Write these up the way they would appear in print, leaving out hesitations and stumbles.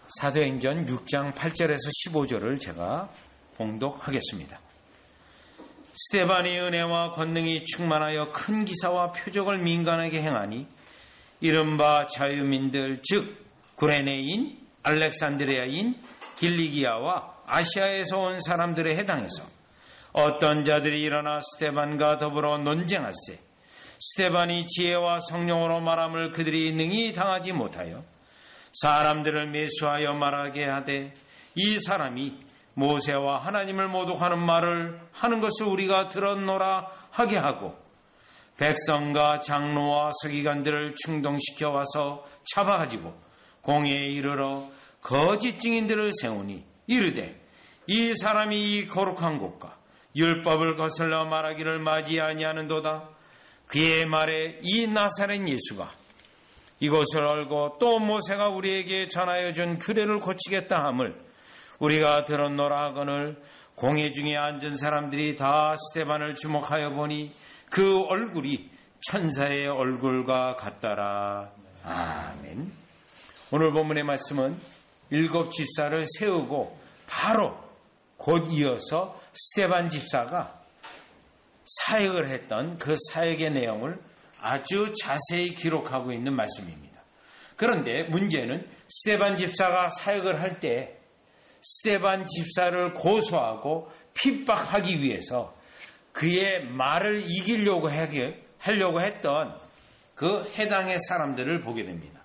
사도행전 6장 8절에서 15절을 제가 봉독하겠습니다. 스데반이 은혜와 권능이 충만하여 큰 기사와 표적을 민간에게 행하니 이른바 자유민들 즉 구레네인, 알렉산드리아인, 길리기아와 아시아에서 온 사람들에 해당해서 어떤 자들이 일어나 스데반과 더불어 논쟁하세 스데반이 지혜와 성령으로 말함을 그들이 능히 당하지 못하여 사람들을 매수하여 말하게 하되 이 사람이 모세와 하나님을 모독하는 말을 하는 것을 우리가 들었노라 하게 하고 백성과 장로와 서기관들을 충동시켜 와서 잡아가지고 공회에 이르러 거짓 증인들을 세우니 이르되 이 사람이 이 거룩한 곳과 율법을 거슬러 말하기를 맞이 아니하는도다. 그의 말에 이 나사렛 예수가 이곳을 알고 또 모세가 우리에게 전하여 준 규례를 고치겠다 함을 우리가 들었노라 하거늘 공회 중에 앉은 사람들이 다 스데반을 주목하여 보니 그 얼굴이 천사의 얼굴과 같더라. 아멘. 오늘 본문의 말씀은 7 집사를 세우고 바로 곧 이어서 스데반 집사가 사역을 했던 그 사역의 내용을 아주 자세히 기록하고 있는 말씀입니다. 그런데 문제는 스데반 집사가 사역을 할 때 스데반 집사를 고소하고 핍박하기 위해서 그의 말을 이기려고 하려고 했던 그 해당의 사람들을 보게 됩니다.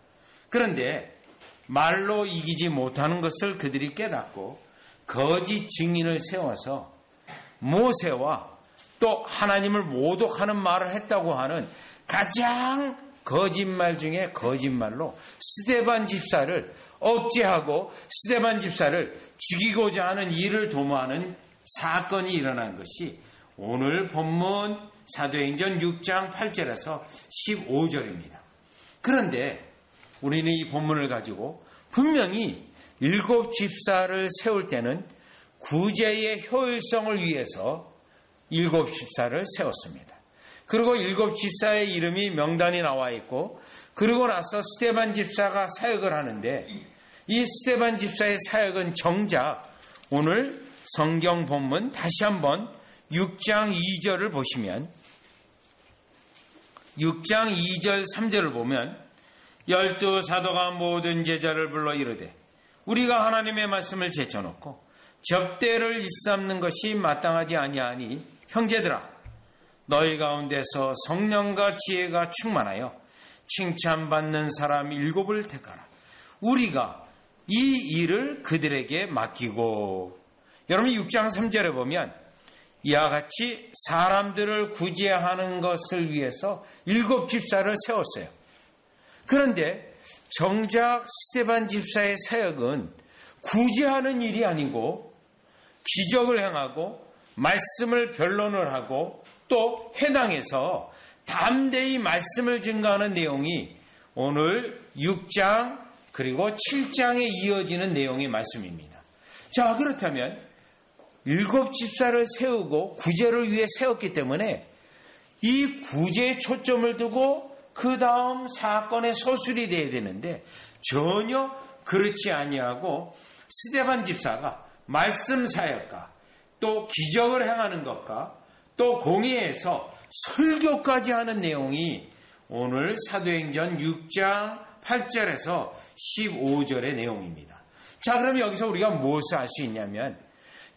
그런데 말로 이기지 못하는 것을 그들이 깨닫고 거짓 증인을 세워서 모세와 또 하나님을 모독하는 말을 했다고 하는 가장 거짓말 중에 거짓말로 스데반 집사를 억제하고 스데반 집사를 죽이고자 하는 일을 도모하는 사건이 일어난 것이 오늘 본문 사도행전 6장 8절에서 15절입니다. 그런데 우리는 이 본문을 가지고 분명히 7 집사를 세울 때는 구제의 효율성을 위해서 7 집사를 세웠습니다. 그리고 7 집사의 이름이 명단이 나와 있고 그러고 나서 스데반 집사가 사역을 하는데 이 스데반 집사의 사역은 정작 오늘 성경 본문 다시 한번 6장 2절을 보시면 6장 2절 3절을 보면 12 사도가 모든 제자를 불러 이르되 우리가 하나님의 말씀을 제쳐놓고 접대를 일삼는 것이 마땅하지 아니하니 형제들아 너희 가운데서 성령과 지혜가 충만하여 칭찬받는 사람 7을 택하라. 우리가 이 일을 그들에게 맡기고 여러분 6장 3절에 보면 이와 같이 사람들을 구제하는 것을 위해서 7 집사를 세웠어요. 그런데 정작 스데반 집사의 사역은 구제하는 일이 아니고 기적을 행하고 말씀을 변론을 하고 또 해당해서 담대히 말씀을 증거하는 내용이 오늘 6장 그리고 7장에 이어지는 내용의 말씀입니다. 자, 그렇다면 7 집사를 세우고 구제를 위해 세웠기 때문에 이 구제에 초점을 두고 그 다음 사건의 서술이 돼야 되는데 전혀 그렇지 아니하고 스데반 집사가 말씀 사역과 또 기적을 행하는 것과 또 공회에서 설교까지 하는 내용이 오늘 사도행전 6장 8절에서 15절의 내용입니다. 자, 그럼 여기서 우리가 무엇을 알 수 있냐면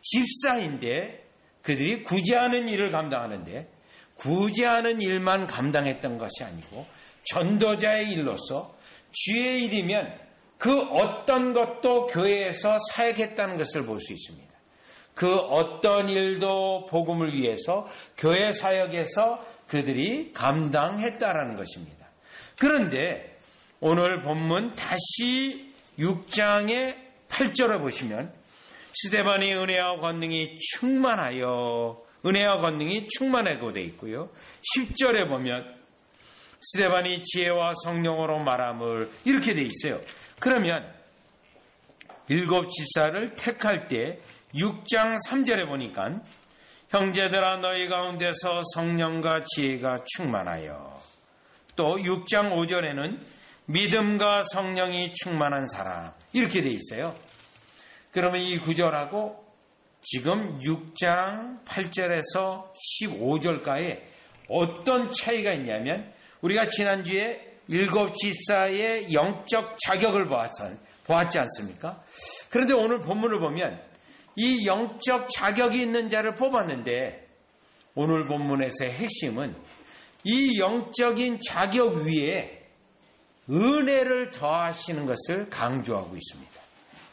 집사인데 그들이 구제하는 일을 감당하는데 구제하는 일만 감당했던 것이 아니고 전도자의 일로서 주의 일이면 그 어떤 것도 교회에서 사역했다는 것을 볼 수 있습니다. 그 어떤 일도 복음을 위해서 교회 사역에서 그들이 감당했다라는 것입니다. 그런데 오늘 본문 다시 6장의 8절을 보시면 스데반이 은혜와 권능이 충만하여 은혜와 권능이 충만하고 되어 있고요. 10절에 보면 스데반이 지혜와 성령으로 말함을 이렇게 되어 있어요. 그러면 7 집사를 택할 때 6장 3절에 보니까 형제들아 너희 가운데서 성령과 지혜가 충만하여 또 6장 5절에는 믿음과 성령이 충만한 사람, 이렇게 돼 있어요. 그러면 이 구절하고 지금 6장 8절에서 15절까지 어떤 차이가 있냐면, 우리가 지난주에 7 집사의 영적 자격을 보았지 않습니까? 그런데 오늘 본문을 보면 이 영적 자격이 있는 자를 뽑았는데, 오늘 본문에서의 핵심은 이 영적인 자격 위에 은혜를 더하시는 것을 강조하고 있습니다.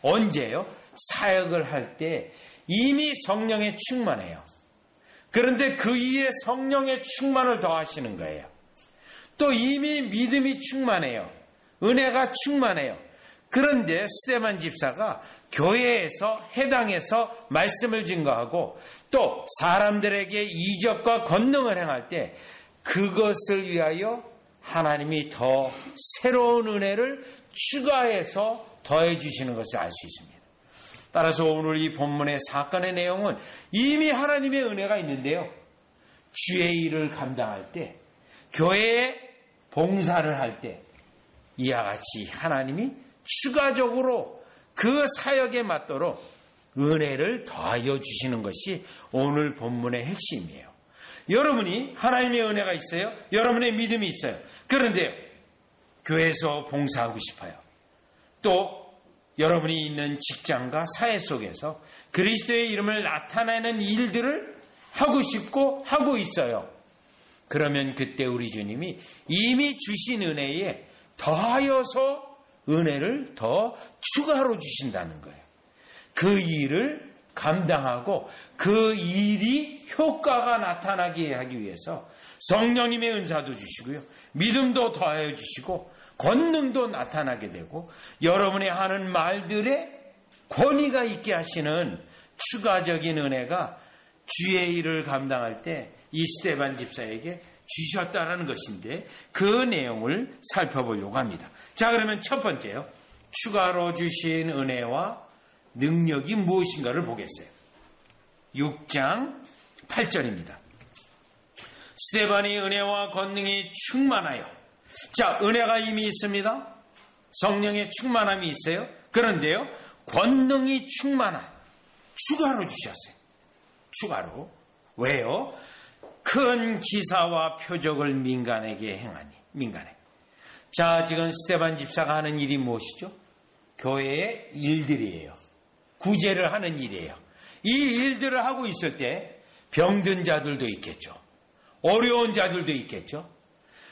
언제요? 사역을 할 때 이미 성령에 충만해요. 그런데 그 위에 성령의 충만을 더하시는 거예요. 또 이미 믿음이 충만해요. 은혜가 충만해요. 그런데 스데반 집사가 교회에서 해당해서 말씀을 증거하고 또 사람들에게 이적과 권능을 행할 때 그것을 위하여 하나님이 더 새로운 은혜를 추가해서 더해 주시는 것을 알 수 있습니다. 따라서 오늘 이 본문의 사건의 내용은 이미 하나님의 은혜가 있는데요, 주의 일을 감당할 때, 교회에 봉사를 할 때 이와 같이 하나님이 추가적으로 그 사역에 맞도록 은혜를 더하여 주시는 것이 오늘 본문의 핵심이에요. 여러분이 하나님의 은혜가 있어요. 여러분의 믿음이 있어요. 그런데 교회에서 봉사하고 싶어요. 또 여러분이 있는 직장과 사회 속에서 그리스도의 이름을 나타내는 일들을 하고 싶고 하고 있어요. 그러면 그때 우리 주님이 이미 주신 은혜에 더하여서 은혜를 더 추가로 주신다는 거예요. 그 일을 감당하고 그 일이 효과가 나타나게 하기 위해서 성령님의 은사도 주시고요, 믿음도 더하여 주시고 권능도 나타나게 되고 여러분이 하는 말들에 권위가 있게 하시는 추가적인 은혜가 주의 일을 감당할 때 이 스데반 집사에게 주셨다는 것인데, 그 내용을 살펴보려고 합니다. 자, 그러면 첫 번째요, 추가로 주신 은혜와 능력이 무엇인가를 보겠어요. 6장 8절입니다. 스데반이 은혜와 권능이 충만하여. 자, 은혜가 이미 있습니다. 성령의 충만함이 있어요. 그런데요, 권능이 추가로 주셨어요. 추가로. 왜요? 큰 기사와 표적을 민간에게 행하니. 민간에. 자, 지금 스데반 집사가 하는 일이 무엇이죠? 교회의 일들이에요. 구제를 하는 일이에요. 이 일들을 하고 있을 때 병든 자들도 있겠죠. 어려운 자들도 있겠죠.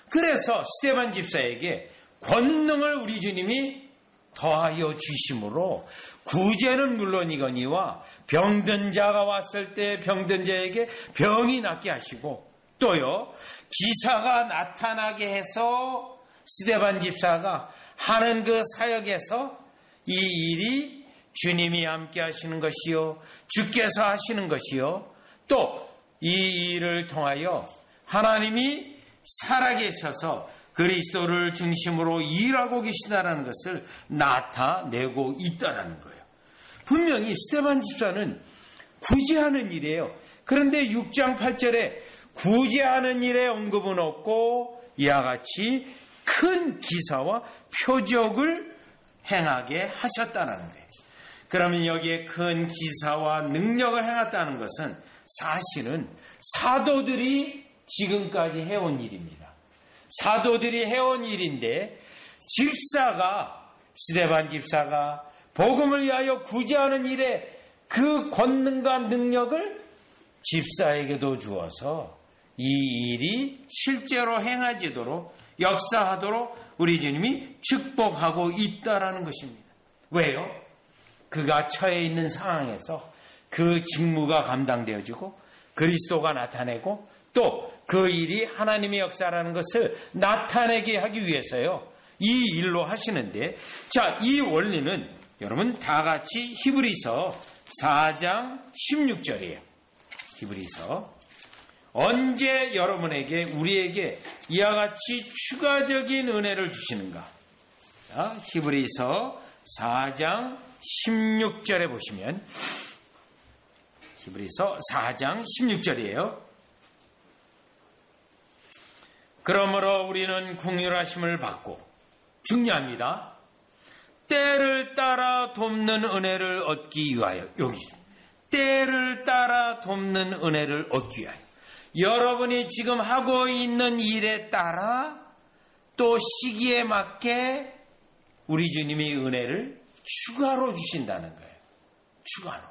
그래서 스데반 집사에게 권능을 우리 주님이 더하여 주심으로 구제는 물론이거니와 병든 자가 왔을 때 병든 자에게 병이 낫게 하시고, 또요, 기사가 나타나게 해서 스데반 집사가 하는 그 사역에서 이 일이 주님이 함께 하시는 것이요, 주께서 하시는 것이요, 또 이 일을 통하여 하나님이 살아계셔서 그리스도를 중심으로 일하고 계시다는 것을 나타내고 있다는 거예요. 분명히 스데반 집사는 구제하는 일이에요. 그런데 6장 8절에 구제하는 일에 언급은 없고 이와 같이 큰 기사와 표적을 행하게 하셨다는 거예요. 그러면 여기에 큰 기사와 능력을 행했다는 것은 사실은 사도들이 지금까지 해온 일입니다. 사도들이 해온 일인데, 집사가, 스데반 집사가 복음을 위하여 구제하는 일에 그 권능과 능력을 집사에게도 주어서 이 일이 실제로 행하지도록, 역사하도록 우리 주님이 축복하고 있다라는 것입니다. 왜요? 그가 처해 있는 상황에서 그 직무가 감당되어지고 그리스도가 나타내고 또 그 일이 하나님의 역사라는 것을 나타내게 하기 위해서요, 이 일로 하시는데, 자, 이 원리는 여러분 다 같이 히브리서 4장 16절이에요. 히브리서. 언제 여러분에게, 우리에게 이와 같이 추가적인 은혜를 주시는가? 자, 히브리서 4장 16절에 보시면, 히브리서 4장 16절이에요. 그러므로 우리는 긍휼하심을 받고 중요합니다. 때를 따라 돕는 은혜를 얻기 위하여. 여기 때를 따라 돕는 은혜를 얻기 위하여. 여러분이 지금 하고 있는 일에 따라 또 시기에 맞게 우리 주님이 은혜를 추가로 주신다는 거예요. 추가로.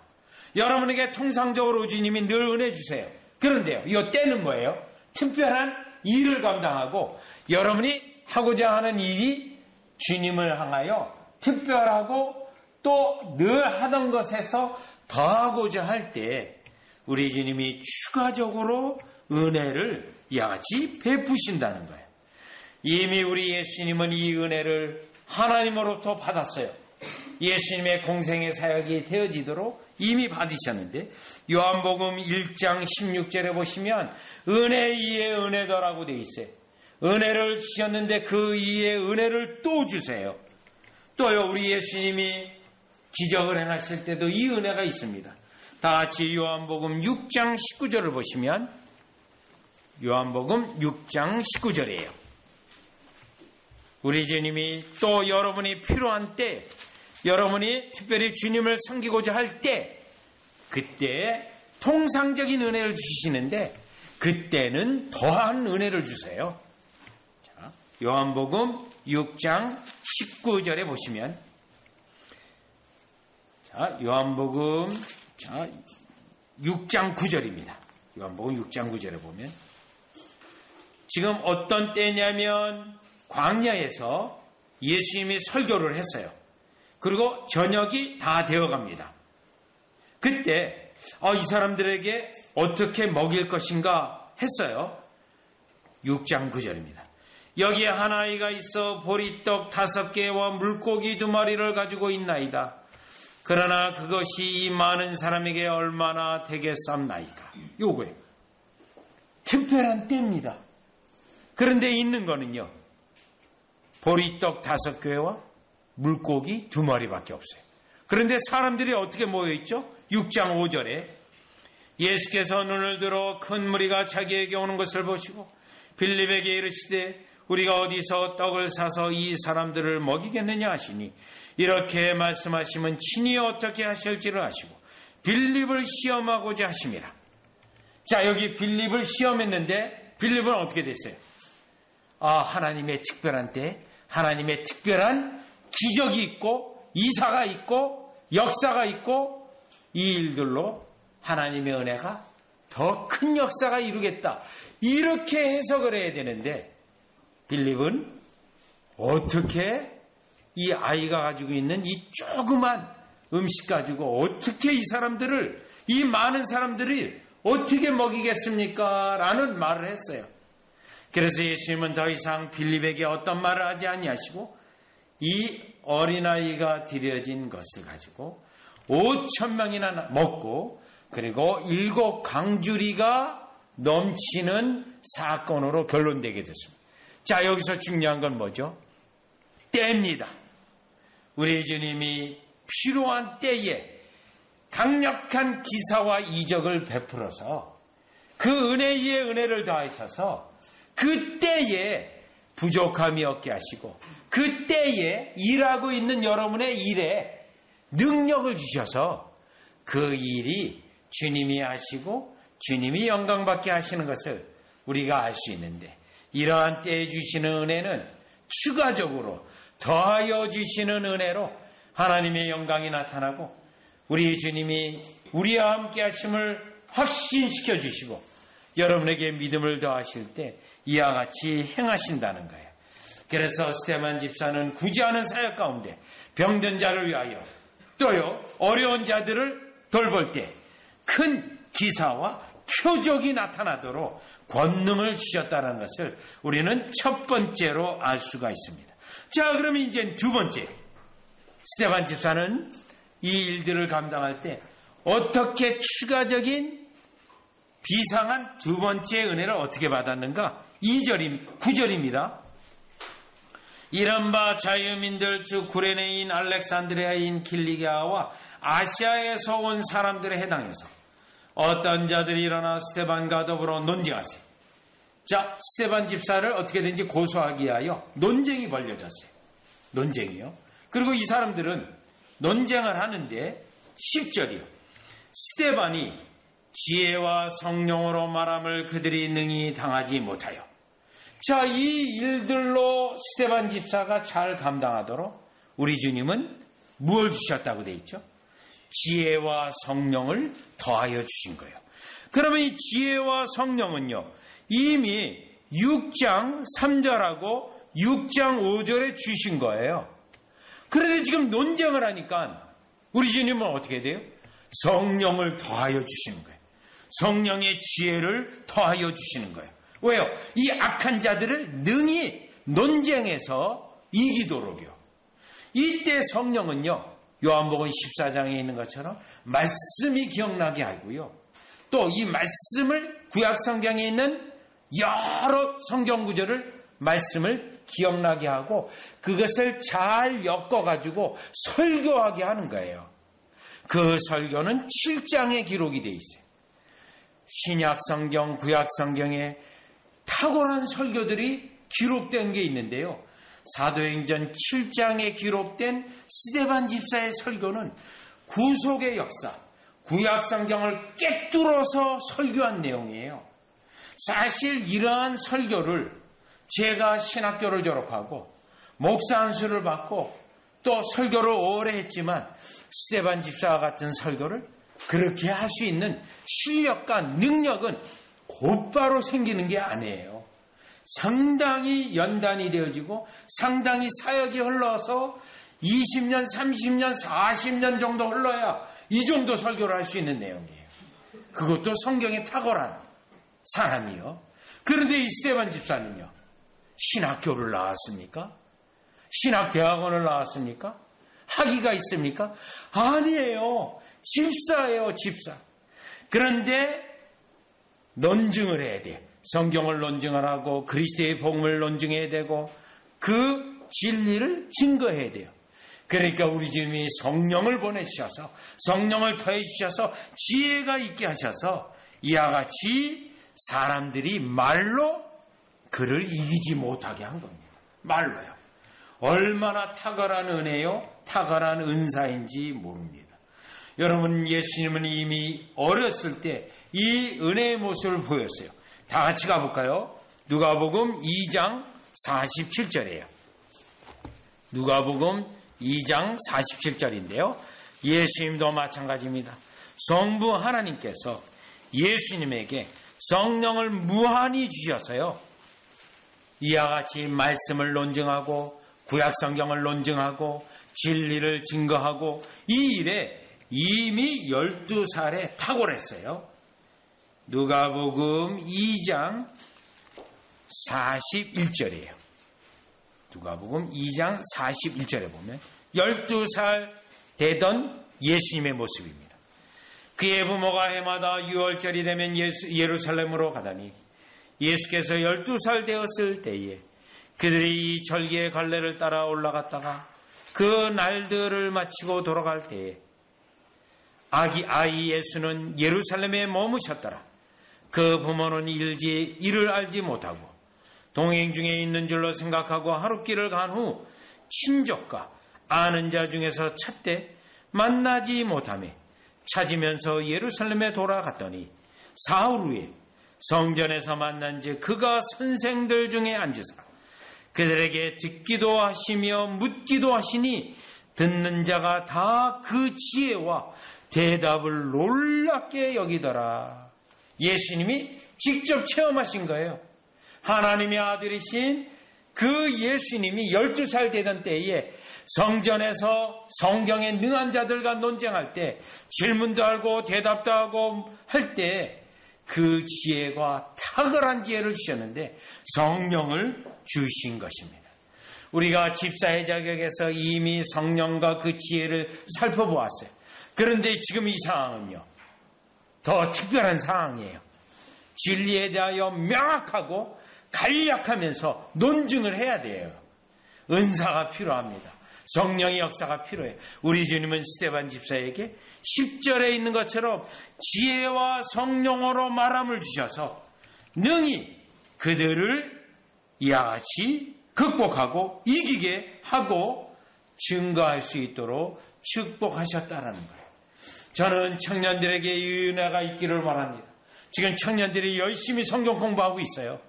여러분에게 통상적으로 주님이 늘 은혜 주세요. 그런데요, 이 때는 뭐예요? 특별한 일을 감당하고 여러분이 하고자 하는 일이 주님을 향하여 특별하고 또 늘 하던 것에서 더하고자 할 때 우리 주님이 추가적으로 은혜를 이같이 베푸신다는 거예요. 이미 우리 예수님은 이 은혜를 하나님으로부터 받았어요. 예수님의 공생의 사역이 되어지도록 이미 받으셨는데 요한복음 1장 16절에 보시면 은혜 위에 은혜더라고 되어 있어요. 은혜를 주셨는데 그 위에 은혜를 또 주세요. 또요, 우리 예수님이 기적을 행하실 때도 이 은혜가 있습니다. 다 같이 요한복음 6장 19절을 보시면 요한복음 6장 19절이에요. 우리 주님이 또 여러분이 필요한 때, 여러분이 특별히 주님을 섬기고자 할 때, 그때 통상적인 은혜를 주시는데 그때는 더한 은혜를 주세요. 자, 요한복음 6장 19절에 보시면, 자, 요한복음 6장 9절입니다. 요한복음 6장 9절에 보면 지금 어떤 때냐면 광야에서 예수님이 설교를 했어요. 그리고 저녁이 다 되어갑니다. 그때 이 사람들에게 어떻게 먹일 것인가 했어요. 6장 9절입니다. 여기에 한 아이가 있어 보리떡 5개와 물고기 2마리를 가지고 있나이다. 그러나 그것이 이 많은 사람에게 얼마나 되겠삼나이까. 요거예요. 특별한 때입니다. 그런데 있는 거는요, 보리떡 5개와 물고기 2마리밖에 없어요. 그런데 사람들이 어떻게 모여있죠? 6장 5절에 예수께서 눈을 들어 큰 무리가 자기에게 오는 것을 보시고 빌립에게 이르시되 우리가 어디서 떡을 사서 이 사람들을 먹이겠느냐 하시니, 이렇게 말씀하시면 친히 어떻게 하실지를 아시고 빌립을 시험하고자 하심이라. 자, 여기 빌립을 시험했는데 빌립은 어떻게 됐어요? 하나님의 특별한 때, 하나님의 특별한 기적이 있고 이사가 있고 역사가 있고 이 일들로 하나님의 은혜가 더 큰 역사가 이루겠다, 이렇게 해석을 해야 되는데 빌립은 어떻게 이 아이가 가지고 있는 이 조그만 음식 가지고 어떻게 이 사람들을, 이 많은 사람들을 어떻게 먹이겠습니까? 라는 말을 했어요. 그래서 예수님은 더 이상 빌립에게 어떤 말을 하지 아니하시고 이 어린아이가 드려진 것을 가지고 5,000명이나 먹고, 그리고 7 강주리가 넘치는 사건으로 결론되게 됐습니다. 자, 여기서 중요한 건 뭐죠? 때입니다. 우리 주님이 필요한 때에 강력한 기사와 이적을 베풀어서 그 은혜 위에 은혜를 더하셔서 그 때에 부족함이 없게 하시고 그 때에 일하고 있는 여러분의 일에 능력을 주셔서 그 일이 주님이 하시고 주님이 영광받게 하시는 것을 우리가 알 수 있는데, 이러한 때에 주시는 은혜는 추가적으로 더하여 주시는 은혜로 하나님의 영광이 나타나고 우리 주님이 우리와 함께 하심을 확신시켜 주시고 여러분에게 믿음을 더하실 때 이와 같이 행하신다는 거예요. 그래서 스데반 집사는 굳이 하는 사역 가운데 병든 자를 위하여 또요 어려운 자들을 돌볼 때 큰 기사와 표적이 나타나도록 권능을 주셨다는 것을 우리는 첫 번째로 알 수가 있습니다. 자, 그러면 이제 두 번째, 스데반 집사는 이 일들을 감당할 때 어떻게 추가적인 비상한 두 번째 은혜를 어떻게 받았는가? 9절입니다. 이른바 자유민들 즉 구레네인 알렉산드리아인 길리기아와 아시아에서 온 사람들에 해당해서 어떤 자들이 일어나 스데반과 더불어 논쟁하세요. 자, 스데반 집사를 어떻게든지 고소하기 위하여 논쟁이 벌려졌어요. 논쟁이요. 그리고 이 사람들은 논쟁을 하는데 10절이요. 스데반이 지혜와 성령으로 말함을 그들이 능히 당하지 못하여. 자, 이 일들로 스데반 집사가 잘 감당하도록 우리 주님은 무엇을 주셨다고 되어 있죠? 지혜와 성령을 더하여 주신 거예요. 그러면 이 지혜와 성령은요, 이미 6장 3절하고 6장 5절에 주신 거예요. 그런데 지금 논쟁을 하니까 우리 주님은 어떻게 돼요? 성령을 더하여 주시는 거예요. 성령의 지혜를 더하여 주시는 거예요. 왜요? 이 악한 자들을 능히 논쟁에서 이기도록요. 이때 성령은요, 요한복음 14장에 있는 것처럼 말씀이 기억나게 하고요. 또 이 말씀을 구약성경에 있는 여러 성경 구절을 말씀을 기억나게 하고 그것을 잘 엮어가지고 설교하게 하는 거예요. 그 설교는 7장에 기록이 되어 있어요. 신약성경, 구약성경에 탁월한 설교들이 기록된 게 있는데요. 사도행전 7장에 기록된 스데반 집사의 설교는 구속의 역사, 구약성경을 꿰뚫어서 설교한 내용이에요. 사실 이러한 설교를 제가 신학교를 졸업하고 목사 안수를 받고 또 설교를 오래 했지만 스데반 집사와 같은 설교를 그렇게 할 수 있는 실력과 능력은 곧바로 생기는 게 아니에요. 상당히 연단이 되어지고 상당히 사역이 흘러서 20년, 30년, 40년 정도 흘러야 이 정도 설교를 할 수 있는 내용이에요. 그것도 성경에 탁월한 사람이요. 그런데 이 스데반 집사는요, 신학교를 나왔습니까? 신학대학원을 나왔습니까? 학위가 있습니까? 아니에요. 집사예요, 집사. 그런데 논증을 해야 돼. 성경을 논증을 하고 그리스도의 복음을 논증해야 되고 그 진리를 증거해야 돼요. 그러니까 우리 주님이 성령을 보내주셔서 성령을 더해주셔서 지혜가 있게 하셔서 이와 같이 사람들이 말로 그를 이기지 못하게 한 겁니다. 말로요. 얼마나 탁월한 은혜요, 탁월한 은사인지 모릅니다. 여러분, 예수님은 이미 어렸을 때 이 은혜의 모습을 보였어요. 다 같이 가볼까요? 누가복음 2장 47절이에요. 누가복음 2장 47절인데요. 예수님도 마찬가지입니다. 성부 하나님께서 예수님에게 성령을 무한히 주셔서요, 이와 같이 말씀을 논증하고 구약성경을 논증하고 진리를 증거하고 이 일에 이미 12살에 탁월했어요. 누가복음 2장 41절이에요. 누가복음 2장 41절에 보면 12살 되던 예수님의 모습입니다. 그의 부모가 해마다 6월절이 되면 예루살렘으로 가다니 예수께서 12살 되었을 때에 그들이 이 절기의 갈래를 따라 올라갔다가 그 날들을 마치고 돌아갈 때에 아이 예수는 예루살렘에 머무셨더라. 그 부모는 이를 알지 못하고 동행 중에 있는 줄로 생각하고 하룻길을 간 후 친족과 아는 자 중에서 찾되 만나지 못하며 찾으면서 예루살렘에 돌아갔더니 사흘 후에 성전에서 만난즉 그가 선생들 중에 앉으사 그들에게 듣기도 하시며 묻기도 하시니 듣는 자가 다 그 지혜와 대답을 놀랍게 여기더라. 예수님이 직접 체험하신 거예요. 하나님의 아들이신 그 예수님이 12살 되던 때에 성전에서 성경에 능한 자들과 논쟁할 때 질문도 하고 대답도 하고 할 때 그 지혜가 탁월한 지혜를 주셨는데 성령을 주신 것입니다. 우리가 집사의 자격에서 이미 성령과 그 지혜를 살펴보았어요. 그런데 지금 이 상황은요, 더 특별한 상황이에요. 진리에 대하여 명확하고 간략하면서 논증을 해야 돼요. 은사가 필요합니다. 성령의 역사가 필요해요. 우리 주님은 스데반 집사에게 10절에 있는 것처럼 지혜와 성령으로 말함을 주셔서 능히 그들을 이와 같이 극복하고 이기게 하고 증거할 수 있도록 축복하셨다는 거예요. 저는 청년들에게 이 은혜가 있기를 바랍니다. 지금 청년들이 열심히 성경 공부하고 있어요.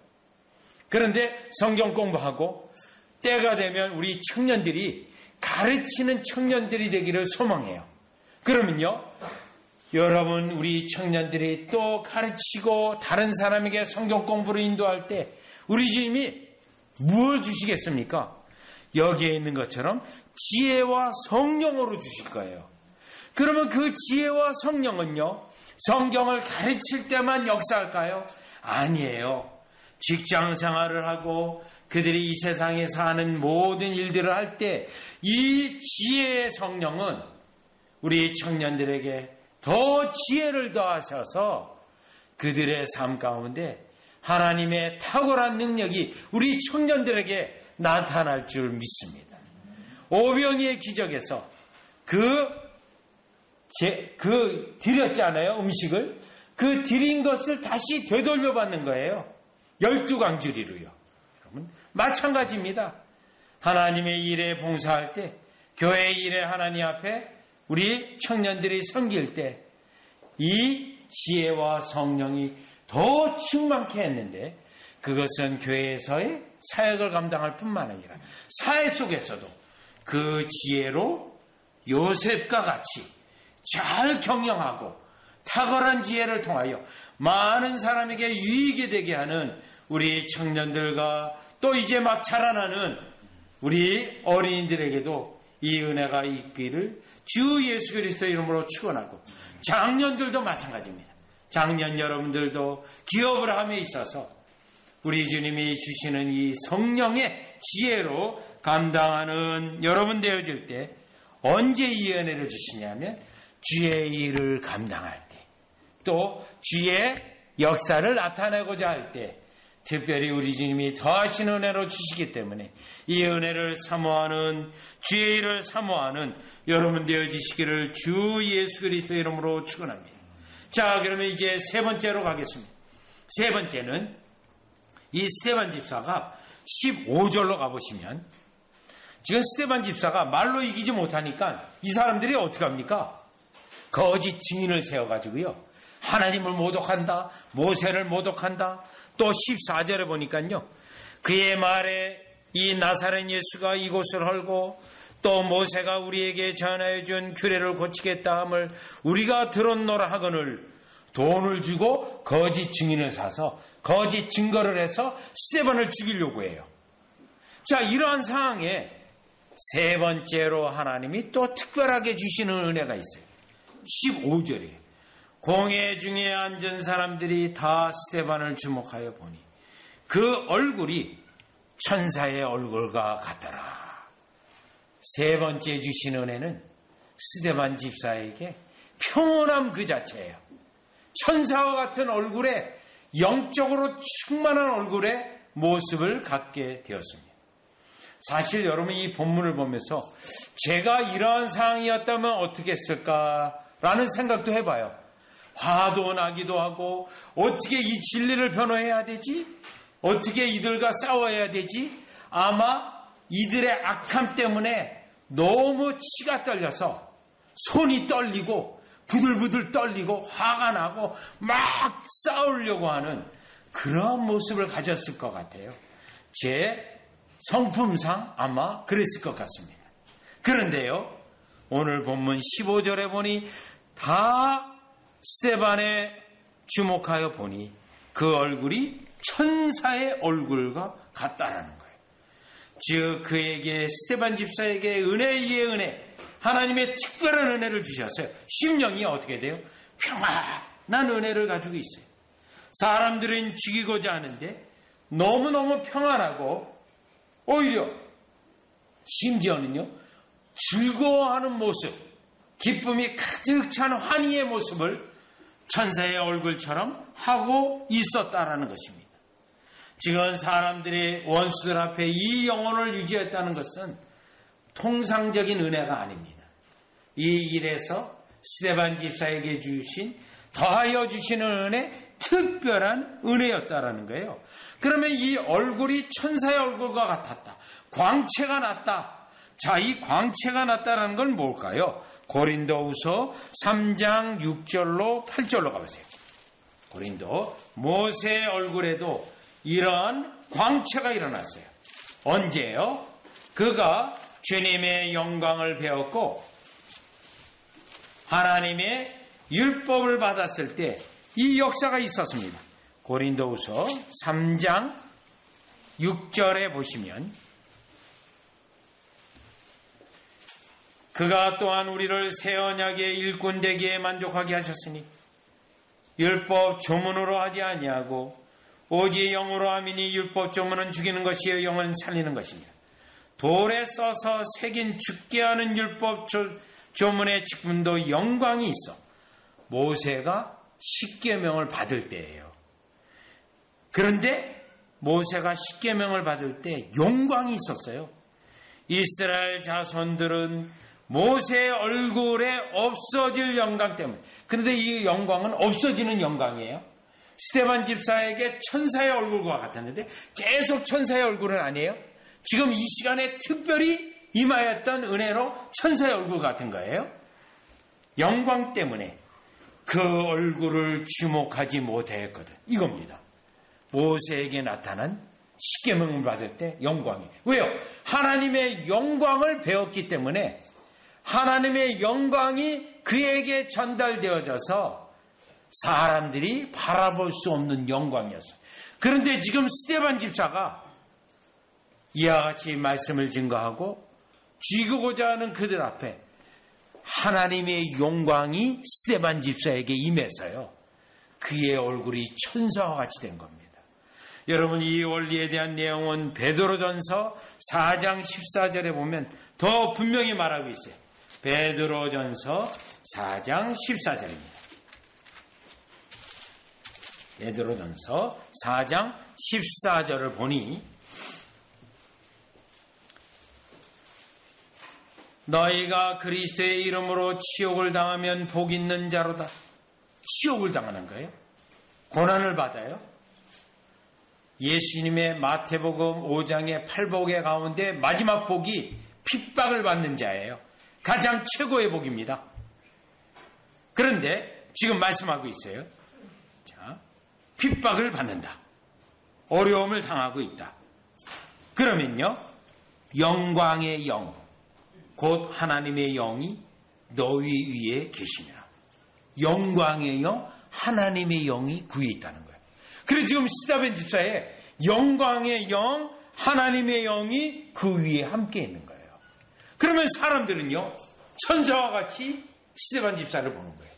그런데 성경 공부하고 때가 되면 우리 청년들이 가르치는 청년들이 되기를 소망해요. 그러면요, 여러분 우리 청년들이 또 가르치고 다른 사람에게 성경 공부를 인도할 때 우리 주님이 무엇을 주시겠습니까? 여기에 있는 것처럼 지혜와 성령으로 주실 거예요. 그러면 그 지혜와 성령은요, 성경을 가르칠 때만 역사할까요? 아니에요. 직장 생활을 하고 그들이 이 세상에서 하는 모든 일들을 할 때 이 지혜의 성령은 우리 청년들에게 더 지혜를 더하셔서 그들의 삶 가운데 하나님의 탁월한 능력이 우리 청년들에게 나타날 줄 믿습니다. 오병이의 기적에서 드렸잖아요, 음식을. 그 드린 것을 다시 되돌려 받는 거예요. 12광주리로요. 여러분, 마찬가지입니다. 하나님의 일에 봉사할 때, 교회 일에 하나님 앞에 우리 청년들이 섬길 때, 이 지혜와 성령이 더 충만케 했는데, 그것은 교회에서의 사역을 감당할 뿐만 아니라, 사회 속에서도 그 지혜로 요셉과 같이 잘 경영하고, 탁월한 지혜를 통하여 많은 사람에게 유익이 되게 하는 우리 청년들과 또 이제 막 자라나는 우리 어린이들에게도 이 은혜가 있기를 주 예수 그리스도의 이름으로 축원하고, 장년들도 마찬가지입니다. 장년 여러분들도 기업을 함에 있어서 우리 주님이 주시는 이 성령의 지혜로 감당하는 여러분 되어질 때 언제 이 은혜를 주시냐면 주의 일을 감당할 때, 또 주의 역사를 나타내고자 할 때, 특별히 우리 주님이 더하신 은혜로 주시기 때문에 이 은혜를 사모하는, 주의 일을 사모하는 여러분 되어지시기를 주 예수 그리스도의 이름으로 축원합니다. 자, 그러면 이제 세 번째로 가겠습니다. 세 번째는 이 스데반 집사가 15절로 가보시면, 지금 스데반 집사가 말로 이기지 못하니까 이 사람들이 어떻게 합니까? 거짓 증인을 세워가지고요, 하나님을 모독한다, 모세를 모독한다. 또 14절에 보니까요, 그의 말에 이 나사렛 예수가 이곳을 헐고 또 모세가 우리에게 전하여 준 규례를 고치겠다 함을 우리가 들었노라 하거늘 돈을 주고 거짓 증인을 사서 거짓 증거를 해서 스데반을 죽이려고 해요. 자, 이러한 상황에 세 번째로 하나님이 또 특별하게 주시는 은혜가 있어요. 15절에 공회 중에 앉은 사람들이 다 스데반을 주목하여 보니 그 얼굴이 천사의 얼굴과 같더라. 세 번째 주신 은혜는 스데반 집사에게 평온함 그 자체예요. 천사와 같은 얼굴에, 영적으로 충만한 얼굴의 모습을 갖게 되었습니다. 사실 여러분 이 본문을 보면서 제가 이러한 상황이었다면 어떻게 했을까라는 생각도 해봐요. 화도 나기도 하고, 어떻게 이 진리를 변호해야 되지? 어떻게 이들과 싸워야 되지? 아마 이들의 악함 때문에 너무 치가 떨려서 손이 떨리고 부들부들 떨리고 화가 나고 막 싸우려고 하는 그런 모습을 가졌을 것 같아요. 제 성품상 아마 그랬을 것 같습니다. 그런데요, 오늘 본문 15절에 보니 다 스데반에 주목하여 보니 그 얼굴이 천사의 얼굴과 같다라는 거예요. 즉 그에게, 스데반 집사에게 은혜 위에 은혜, 하나님의 특별한 은혜를 주셨어요. 심령이 어떻게 돼요? 평안한 은혜를 가지고 있어요. 사람들은 죽이고자 하는데 너무너무 평안하고, 오히려 심지어는요 즐거워하는 모습, 기쁨이 가득 찬 환희의 모습을 천사의 얼굴처럼 하고 있었다라는 것입니다. 지금 사람들의 원수들 앞에 이 영혼을 유지했다는 것은 통상적인 은혜가 아닙니다. 이 일에서 스데반 집사에게 주신 더하여 주시는 은혜, 특별한 은혜였다라는 거예요. 그러면 이 얼굴이 천사의 얼굴과 같았다. 광채가 났다. 자, 이 광채가 났다라는 건 뭘까요? 고린도후서 3장 6절로 8절로 가보세요. 고린도 모세의 얼굴에도 이런 광채가 일어났어요. 언제요? 그가 주님의 영광을 배웠고 하나님의 율법을 받았을 때 이 역사가 있었습니다. 고린도후서 3장 6절에 보시면 그가 또한 우리를 새 언약의 일꾼 되기에 만족하게 하셨으니 율법 조문으로 하지 아니하고 오직 영으로 함이니 율법 조문은 죽이는 것이요 영은 살리는 것이니라. 돌에 써서 새긴 죽게 하는 율법 조문의 직분도 영광이 있어. 모세가 십계명을 받을 때예요. 그런데 모세가 십계명을 받을 때 영광이 있었어요. 이스라엘 자손들은 모세의 얼굴에 없어질 영광 때문에. 그런데 이 영광은 없어지는 영광이에요. 스데반 집사에게 천사의 얼굴과 같았는데 계속 천사의 얼굴은 아니에요. 지금 이 시간에 특별히 임하였던 은혜로 천사의 얼굴 같은 거예요. 영광 때문에 그 얼굴을 주목하지 못하였거든. 이겁니다. 모세에게 나타난 십계명을 받을 때 영광이. 왜요? 하나님의 영광을 배웠기 때문에 하나님의 영광이 그에게 전달되어져서 사람들이 바라볼 수 없는 영광이었어요. 그런데 지금 스데반 집사가 이와 같이 말씀을 증거하고 죽이고자 하는 그들 앞에 하나님의 영광이 스데반 집사에게 임해서요. 그의 얼굴이 천사와 같이 된 겁니다. 여러분, 이 원리에 대한 내용은 베드로전서 4장 14절에 보면 더 분명히 말하고 있어요. 베드로전서 4장 14절입니다. 베드로전서 4장 14절을 보니 너희가 그리스도의 이름으로 치욕을 당하면 복 있는 자로다. 치욕을 당하는 거예요. 고난을 받아요. 예수님의 마태복음 5장의 8복의 가운데 마지막 복이 핍박을 받는 자예요. 가장 최고의 복입니다. 그런데 지금 말씀하고 있어요. 자, 핍박을 받는다. 어려움을 당하고 있다. 그러면요, 영광의 영, 곧 하나님의 영이 너희 위에 계시니라. 영광의 영, 하나님의 영이 그 위에 있다는 거예요. 그래서 지금 스데반 집사의 영광의 영, 하나님의 영이 그 위에 함께 있는 거예요. 그러면 사람들은요, 천사와 같이 스데반 집사를 보는 거예요.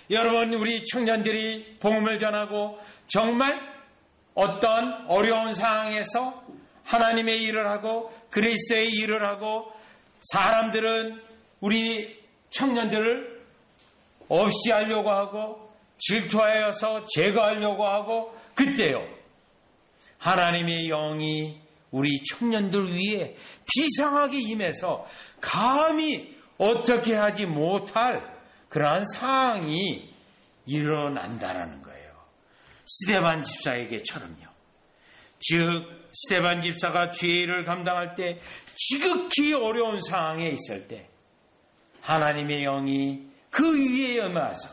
여러분, 우리 청년들이 복음을 전하고 정말 어떤 어려운 상황에서 하나님의 일을 하고 그리스도의 일을 하고 사람들은 우리 청년들을 없이 하려고 하고 질투하여서 제거하려고 하고 그때요, 하나님의 영이 우리 청년들 위에 비상하게 임해서 감히 어떻게 하지 못할 그러한 상황이 일어난다라는 거예요. 스데반 집사에게처럼요. 즉 스데반 집사가 주의 일을 감당할 때 지극히 어려운 상황에 있을 때 하나님의 영이 그 위에 임하서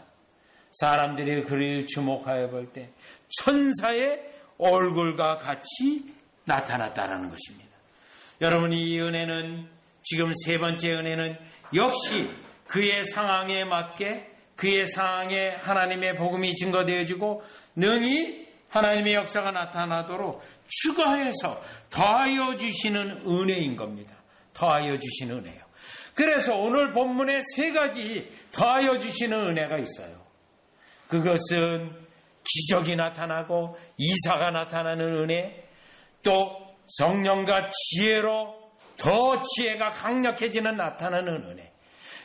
사람들이 그를 주목하여 볼 때 천사의 얼굴과 같이 나타났다라는 것입니다. 여러분, 이 은혜는, 지금 세 번째 은혜는 역시 그의 상황에 맞게 그의 상황에 하나님의 복음이 증거되어지고 능히 하나님의 역사가 나타나도록 추가해서 더하여 주시는 은혜인 겁니다. 더하여 주시는 은혜요. 그래서 오늘 본문에 세 가지 더하여 주시는 은혜가 있어요. 그것은 기적이 나타나고 이사가 나타나는 은혜, 또 성령과 지혜로 더 지혜가 강력해지는 나타나는 은혜,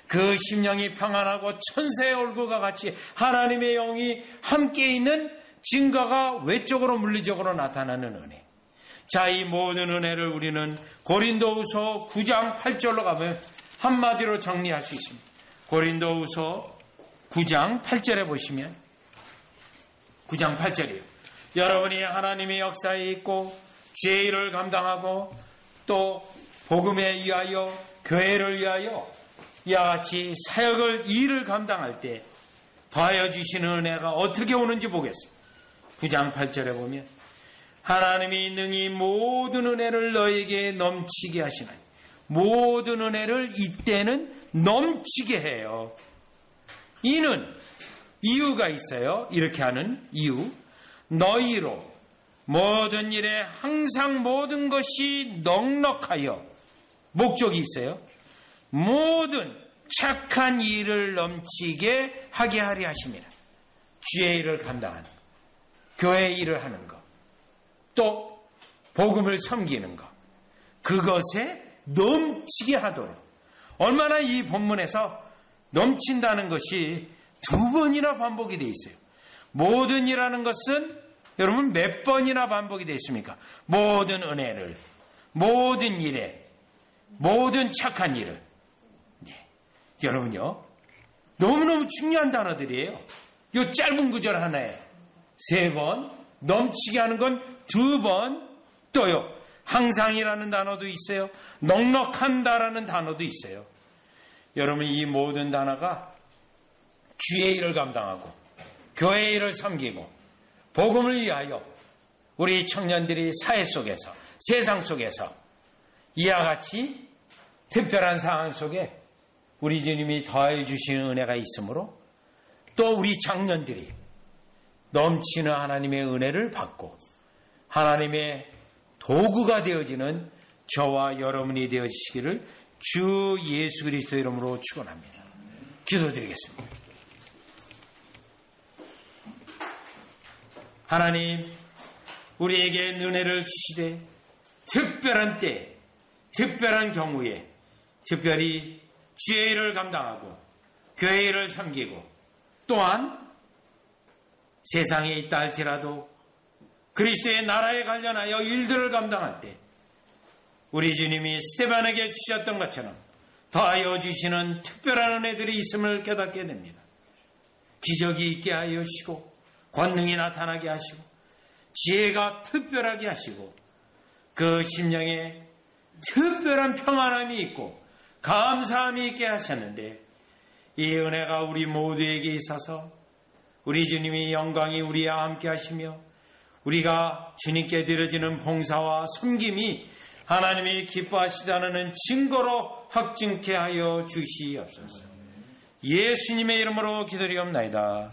그 심령이 평안하고 천사의 얼굴과 같이 하나님의 영이 함께 있는 증거가 외적으로 물리적으로 나타나는 은혜. 자, 이 모든 은혜를 우리는 고린도후서 9장 8절로 가면 한마디로 정리할 수 있습니다. 고린도후서 9장 8절에 보시면 9장 8절이요. 여러분이 하나님의 역사에 있고 죄의 일을 감당하고 또 복음에 위하여 교회를 위하여 이와 같이 사역을 일을 감당할 때 더하여 주시는 은혜가 어떻게 오는지 보겠습니다. 9장 8절에 보면 하나님이 능히 모든 은혜를 너에게 넘치게 하시나니 모든 은혜를 이때는 넘치게 해요. 이는 이유가 있어요. 이렇게 하는 이유. 너희로 모든 일에 항상 모든 것이 넉넉하여 목적이 있어요. 모든 착한 일을 넘치게 하게 하려 하십니다. 주의 일을 감당하는 것, 교회의 일을 하는 것, 또 복음을 섬기는 것, 그것에 넘치게 하도록. 얼마나 이 본문에서 넘친다는 것이 두 번이나 반복이 되어 있어요. 모든 일하는 것은 여러분 몇 번이나 반복이 되어 있습니까? 모든 은혜를, 모든 일에, 모든 착한 일을. 네. 여러분요, 너무너무 중요한 단어들이에요. 이 짧은 구절 하나에 3번, 넘치게 하는 건 2번, 또요 항상이라는 단어도 있어요. 넉넉한다라는 단어도 있어요. 여러분 이 모든 단어가 주의 일을 감당하고 교회의 일을 섬기고 복음을 위하여 우리 청년들이 사회 속에서 세상 속에서 이와 같이 특별한 상황 속에 우리 주님이 더하여 주시는 은혜가 있으므로 또 우리 청년들이 넘치는 하나님의 은혜를 받고 하나님의 도구가 되어지는 저와 여러분이 되어지시기를 주 예수 그리스도 이름으로 축원합니다. 기도드리겠습니다. 하나님, 우리에게 은혜를 주시되 특별한 때, 특별한 경우에 특별히 주의 일을 감당하고 교회의 일을 섬기고 또한 세상에 있다 할지라도 그리스도의 나라에 관련하여 일들을 감당할 때 우리 주님이 스데반에게 주셨던 것처럼 더하여 주시는 특별한 은혜들이 있음을 깨닫게 됩니다. 기적이 있게 하여 주시고 권능이 나타나게 하시고 지혜가 특별하게 하시고 그 심령에 특별한 평안함이 있고 감사함이 있게 하셨는데 이 은혜가 우리 모두에게 있어서 우리 주님이 영광이 우리와 함께 하시며 우리가 주님께 드려지는 봉사와 섬김이 하나님이 기뻐하시다는 증거로 확증케 하여 주시옵소서. 예수님의 이름으로 기도리옵나이다.